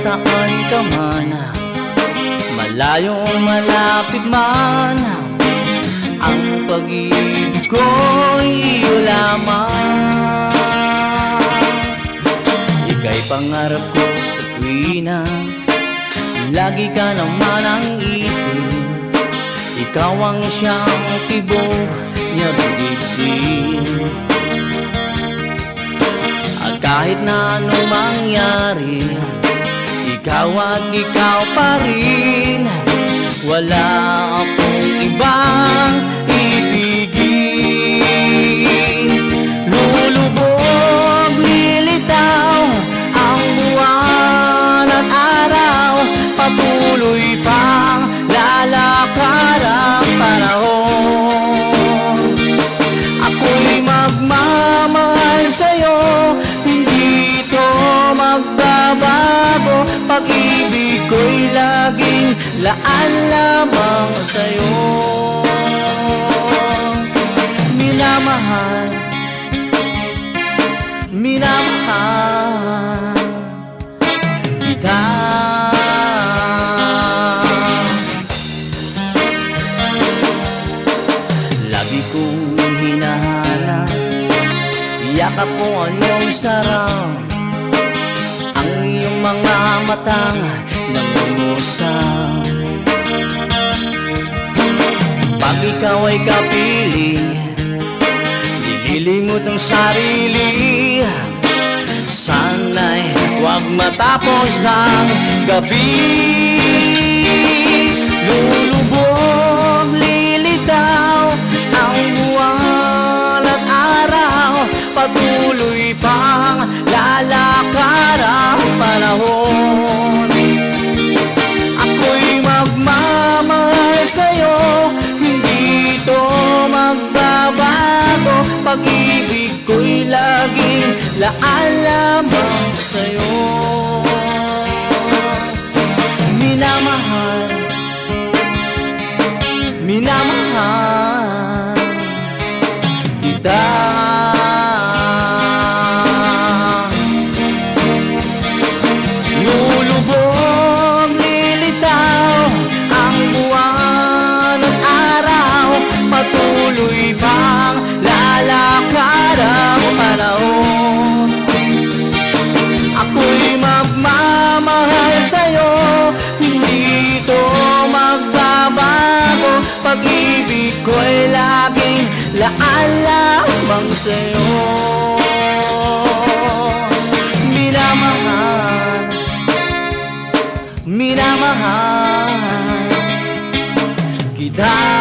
nasaan ka man, malayo o malapit man, ang pag-ibig ko'y iyo lamang. Ika'y pangarap ko sa tuwina, lagi ka naman ang isip. Ikaw ang siyang tibok niya dibdib. At kahit na anong mangyari, ikaw at ikaw pa rin. Wala akong ibang ibigin. Lulubog, lilitaw ang buwan at araw, patuloy pang lalakad ang panahon. Ako'y magmamahal sa'yo, hindi ito magbabago. Pag-ibig ko'y laging laan lamang sa'yo. Minamahal, minamahal kita. Lagi kong hinahanap, yakap mo anong sarap, ang iyong mga matang nangungusap. Pag ikaw ay kapiling, nililimot ang sarili. Sana'y huwag matapos ang gabi. Lulubog, lilitaw ang buwan at araw, patuloy pang lalakad ang panahon. Ako'y magmamahal sa'yo, hindi ito magbabago. Pag-ibig ko'y laging laan lamang sa'yo. Minamahal, minamahal kita. Lulubog, lilitaw ang buwan at araw, patuloy pang lalakad ang panahon. Ako'y magmamahal sa'yo, hindi ito magbabago. Pag-ibig ko'y laging laan lamang sa'yo. Minamahal, minamahal kita.